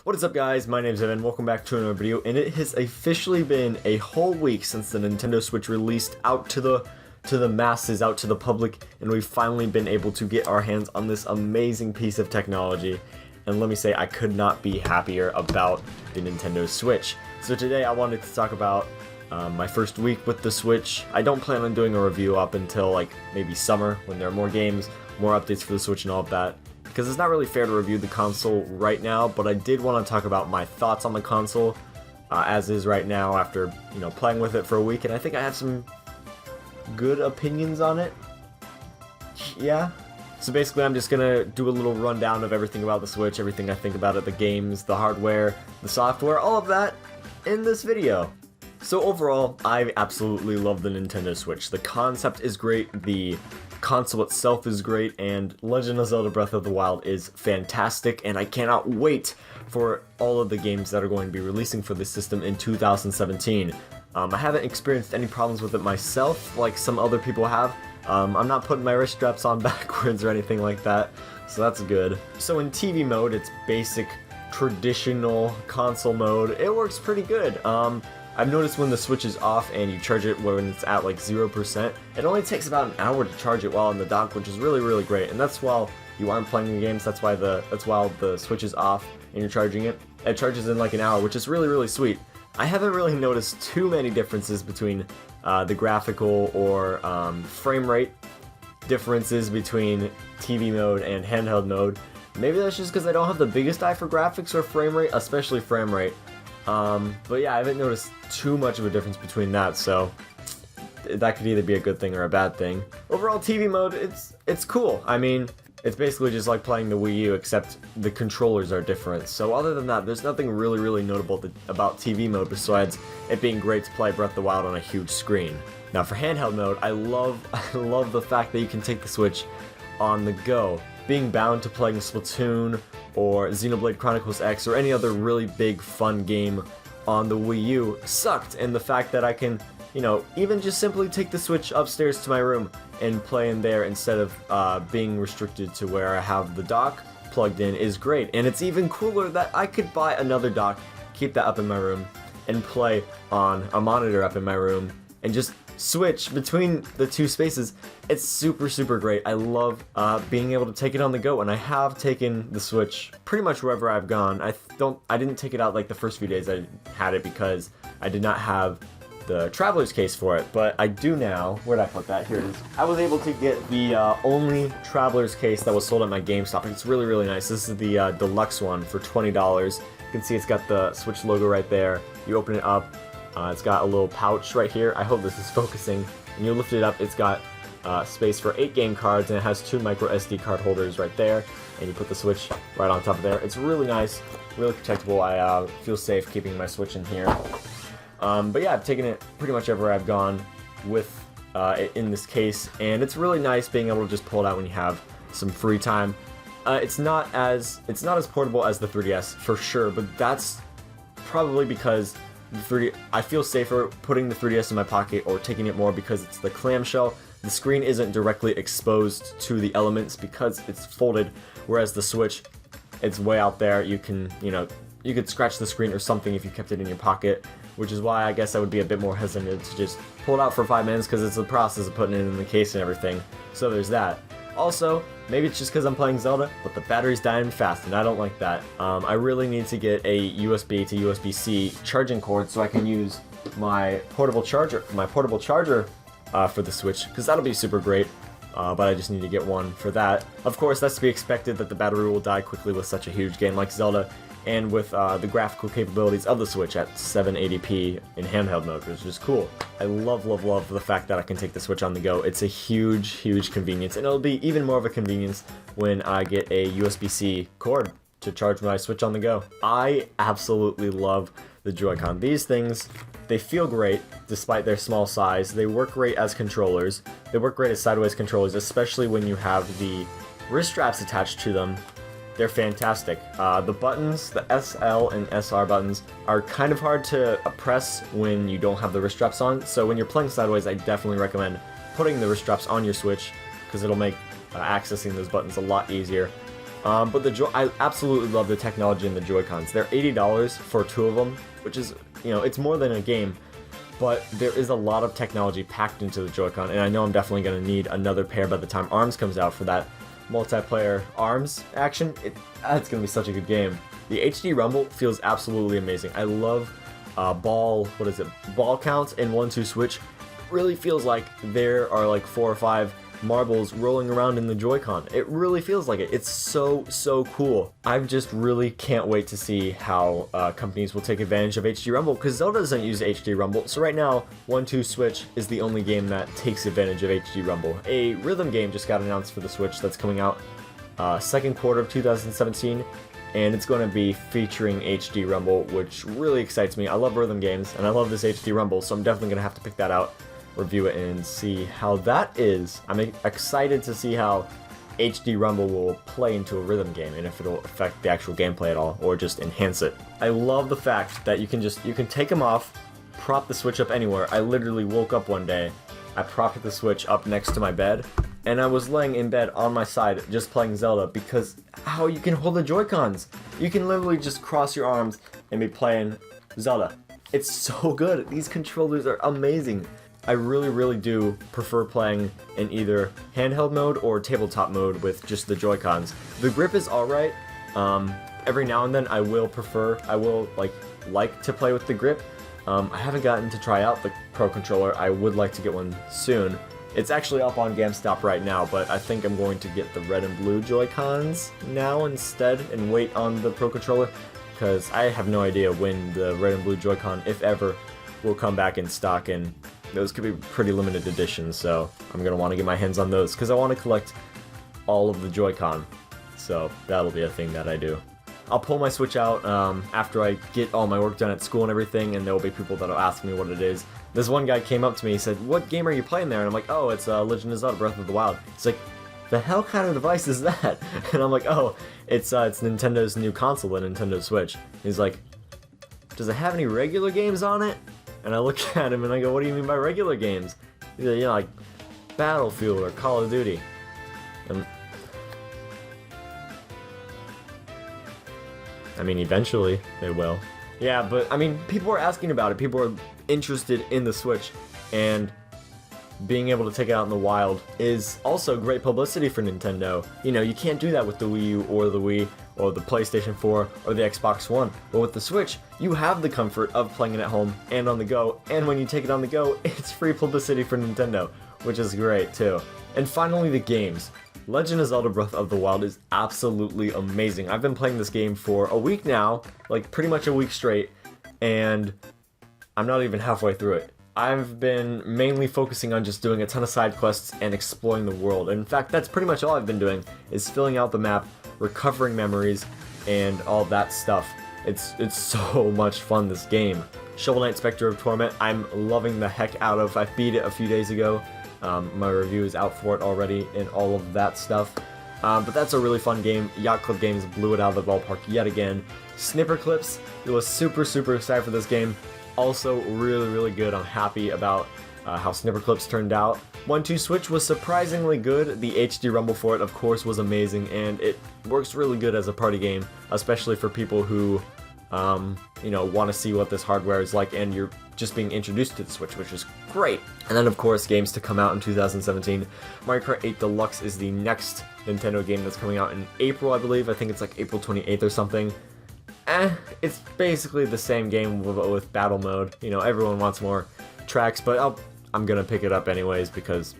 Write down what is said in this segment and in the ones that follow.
What is up, guys? My name is Evan. Welcome back to another video, and it has officially been a whole week since the Nintendo Switch released out to the masses, out to the public, and we've finally been able to get our hands on this amazing piece of technology. And let me say, I could not be happier about the Nintendo Switch. So today I wanted to talk about my first week with the Switch. I don't plan on doing a review up until like maybe summer, when there are more games, more updates for the Switch and all of that, because it's not really fair to review the console right now. But I did want to talk about my thoughts on the console as is right now after playing with it for a week, and I think I have some good opinions on it. Yeah. So basically I'm just gonna do a little rundown of everything about the Switch, everything I think about it, the games, the hardware, the software, all of that in this video. So overall, I absolutely love the Nintendo Switch. The concept is great, the console itself is great, and Legend of Zelda Breath of the Wild is fantastic, and I cannot wait for all of the games that are going to be releasing for this system in 2017. I haven't experienced any problems with it myself like some other people have. I'm not putting my wrist straps on backwards or anything like that, so that's good. So in TV mode, it's basic, traditional console mode. It works pretty good. I've noticed when the Switch is off and you charge it when it's at like 0%, it only takes about an hour to charge it while in the dock, which is really, really great. And that's while you aren't playing the games. That's while the Switch is off and you're charging it. It charges in like an hour, which is really, really sweet. I haven't really noticed too many differences between the graphical or frame rate differences between TV mode and handheld mode. Maybe that's just because I don't have the biggest eye for graphics or frame rate, especially frame rate. But yeah, I haven't noticed too much of a difference between that, so that could either be a good thing or a bad thing. Overall, TV mode, it's cool. I mean, it's basically just like playing the Wii U, except the controllers are different. So other than that, there's nothing really, really notable about TV mode besides it being great to play Breath of the Wild on a huge screen. Now for handheld mode, I love the fact that you can take the Switch on the go. Being bound to playing Splatoon or Xenoblade Chronicles X or any other really big fun game on the Wii U sucked, and the fact that I can, even just simply take the Switch upstairs to my room and play in there instead of being restricted to where I have the dock plugged in is great. And it's even cooler that I could buy another dock, keep that up in my room, and play on a monitor up in my room, and just switch between the two spaces. It's super, super great. I love being able to take it on the go, and I have taken the Switch pretty much wherever I've gone. I didn't take it out like the first few days I had it because I did not have the traveler's case for it, but I do now. Where'd I put that? Here it is. I was able to get the only traveler's case that was sold at my GameStop. It's really, really nice. This is the deluxe one for $20. You can see it's got the Switch logo right there. You open it up. It's got a little pouch right here. I hope this is focusing. And you lift it up, it's got space for 8 game cards, and it has 2 micro SD card holders right there. And you put the Switch right on top of there. It's really nice, really protectable. I feel safe keeping my Switch in here. But yeah, I've taken it pretty much everywhere I've gone with it in this case, and it's really nice being able to just pull it out when you have some free time. It's not as portable as the 3DS for sure, but that's probably because I feel safer putting the 3DS in my pocket or taking it more because it's the clamshell. The screen isn't directly exposed to the elements because it's folded, whereas the Switch, it's way out there. You can, you could scratch the screen or something if you kept it in your pocket, which is why I guess I would be a bit more hesitant to just pull it out for 5 minutes because it's the process of putting it in the case and everything. So there's that. Also, maybe it's just because I'm playing Zelda, but the battery's dying fast, and I don't like that. I really need to get a USB to USB-C charging cord so I can use my portable charger for the Switch, because that'll be super great. But I just need to get one for that. Of course, that's to be expected that the battery will die quickly with such a huge game like Zelda, and with the graphical capabilities of the Switch at 780p in handheld mode, which is cool. I love the fact that I can take the Switch on the go. It's a huge, huge convenience, and it'll be even more of a convenience when I get a USB-C cord to charge my Switch on the go. I absolutely love the Joy-Con. These things, they feel great despite their small size. They work great as controllers. They work great as sideways controllers, especially when you have the wrist straps attached to them. They're fantastic. The buttons, the SL and SR buttons, are kind of hard to press when you don't have the wrist straps on, so when you're playing sideways, I definitely recommend putting the wrist straps on your Switch, because it'll make accessing those buttons a lot easier. But I absolutely love the technology in the Joy-Cons. They're $80 for 2 of them, which is, it's more than a game. But there is a lot of technology packed into the Joy-Con, and I know I'm definitely going to need another pair by the time ARMS comes out for that multiplayer ARMS action. It's going to be such a good game. The HD Rumble feels absolutely amazing. I love ball counts in 1-2 Switch. Really feels like there are like 4 or 5 marbles rolling around in the Joy-Con. It really feels like it. It's so cool. I just really can't wait to see how companies will take advantage of HD Rumble, because Zelda doesn't use HD Rumble. So right now, 1-2 Switch is the only game that takes advantage of HD Rumble. A rhythm game just got announced for the Switch that's coming out second quarter of 2017. And it's going to be featuring HD Rumble, which really excites me. I love rhythm games, and I love this HD Rumble, so I'm definitely going to have to pick that out, review it, and see how that is. I'm excited to see how HD Rumble will play into a rhythm game, and if it'll affect the actual gameplay at all, or just enhance it. I love the fact that you can take them off, prop the Switch up anywhere. I literally woke up one day, I propped the Switch up next to my bed, and I was laying in bed on my side just playing Zelda, because how you can hold the Joy-Cons. You can literally just cross your arms and be playing Zelda. It's so good. These controllers are amazing. I really do prefer playing in either handheld mode or tabletop mode with just the Joy-Cons. The grip is alright. Every now and then I will like to play with the grip. I haven't gotten to try out the Pro Controller. I would like to get one soon. It's actually up on GameStop right now, but I think I'm going to get the red and blue Joy-Cons now instead and wait on the Pro Controller, because I have no idea when the red and blue Joy-Con, if ever, will come back in stock, and those could be pretty limited editions, so I'm going to want to get my hands on those, because I want to collect all of the Joy-Con, so that'll be a thing that I do. I'll pull my Switch out after I get all my work done at school and everything, and there will be people that'll ask me what it is. This one guy came up to me, he said, "What game are you playing there?" And I'm like, "Oh, it's Legend of Zelda Breath of the Wild." He's like, "The hell kind of device is that?" And I'm like, "Oh, it's Nintendo's new console, the Nintendo Switch." He's like, "Does it have any regular games on it?" And I look at him and I go, "What do you mean by regular games?" He's like, like Battlefield or Call of Duty. And I mean, eventually they will. Yeah, but I mean, people are asking about it. People are interested in the Switch, and being able to take it out in the wild is also great publicity for Nintendo. You can't do that with the Wii U or the Wii or the PlayStation 4 or the Xbox One. But with the Switch, you have the comfort of playing it at home and on the go, and when you take it on the go, it's free publicity for Nintendo, which is great too. And finally, the games. Legend of Zelda Breath of the Wild is absolutely amazing. I've been playing this game for a week now, like pretty much a week straight, and I'm not even halfway through it. I've been mainly focusing on just doing a ton of side quests and exploring the world. In fact, that's pretty much all I've been doing, is filling out the map, recovering memories, and all that stuff. It's so much fun, this game. Shovel Knight Spectre of Torment, I'm loving the heck out of. I beat it a few days ago. My review is out for it already and all of that stuff. But that's a really fun game. Yacht Club Games blew it out of the ballpark yet again. Snipper Clips, I was super excited for this game. Also really good. I'm happy about how Snipper Clips turned out. 1-2 Switch was surprisingly good. The HD Rumble for it, of course, was amazing, and it works really good as a party game, especially for people who want to see what this hardware is like, and you're just being introduced to the Switch, which is great. And then, of course, games to come out in 2017. Mario Kart 8 Deluxe is the next Nintendo game that's coming out in April, I believe. I think it's like April 28th or something. It's basically the same game with battle mode. Everyone wants more tracks, but I'm gonna pick it up anyways because,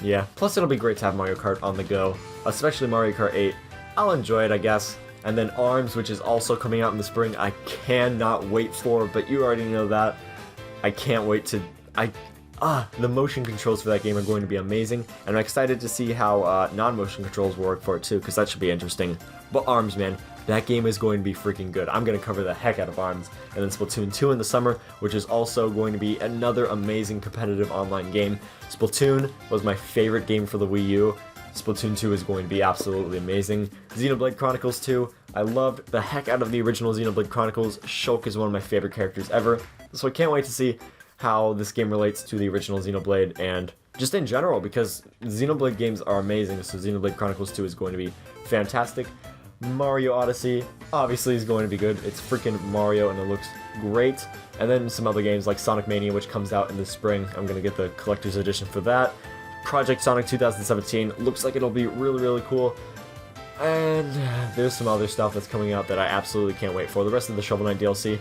yeah. Plus, it'll be great to have Mario Kart on the go, especially Mario Kart 8. I'll enjoy it, I guess. And then ARMS, which is also coming out in the spring, I cannot wait for, but you already know that. I can't wait to... the motion controls for that game are going to be amazing, and I'm excited to see how non-motion controls work for it too, because that should be interesting. But ARMS, man, that game is going to be freaking good. I'm going to cover the heck out of ARMS. And then Splatoon 2 in the summer, which is also going to be another amazing competitive online game. Splatoon was my favorite game for the Wii U. Splatoon 2 is going to be absolutely amazing. Xenoblade Chronicles 2, I loved the heck out of the original Xenoblade Chronicles. Shulk is one of my favorite characters ever, so I can't wait to see how this game relates to the original Xenoblade, and just in general, because Xenoblade games are amazing, so Xenoblade Chronicles 2 is going to be fantastic. Mario Odyssey obviously is going to be good. It's freaking Mario and it looks great. And then some other games like Sonic Mania, which comes out in the spring. I'm going to get the collector's edition for that. Project Sonic 2017 looks like it'll be really, really cool. And there's some other stuff that's coming out that I absolutely can't wait for. The rest of the Shovel Knight DLC.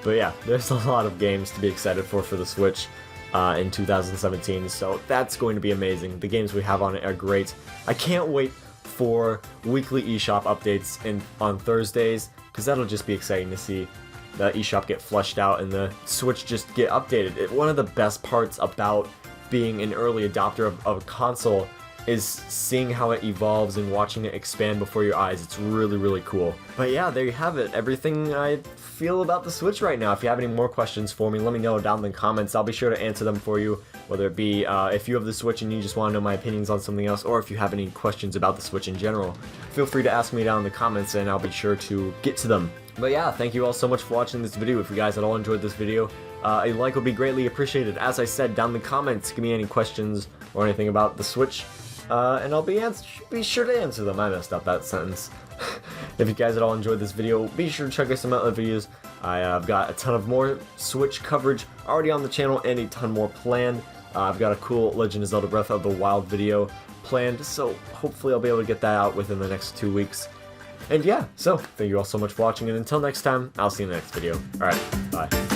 But yeah, there's a lot of games to be excited for the Switch in 2017, so that's going to be amazing. The games we have on it are great. I can't wait for weekly eShop updates on Thursdays, because that'll just be exciting to see the eShop get fleshed out and the Switch just get updated. One of the best parts about being an early adopter of a console is seeing how it evolves and watching it expand before your eyes. It's really, really cool. But yeah, there you have it. Everything I feel about the Switch right now. If you have any more questions for me, let me know down in the comments. I'll be sure to answer them for you, whether it be if you have the Switch and you just want to know my opinions on something else, or if you have any questions about the Switch in general. Feel free to ask me down in the comments and I'll be sure to get to them. But yeah, thank you all so much for watching this video. If you guys at all enjoyed this video, a like would be greatly appreciated. As I said, down in the comments, give me any questions or anything about the Switch. And I'll be sure to answer them. I messed up that sentence. If you guys at all enjoyed this video, be sure to check out some other videos. I've got a ton of more Switch coverage already on the channel and a ton more planned. I've got a cool Legend of Zelda Breath of the Wild video planned, so hopefully I'll be able to get that out within the next 2 weeks. And yeah, so thank you all so much for watching, and until next time, I'll see you in the next video. Alright, bye.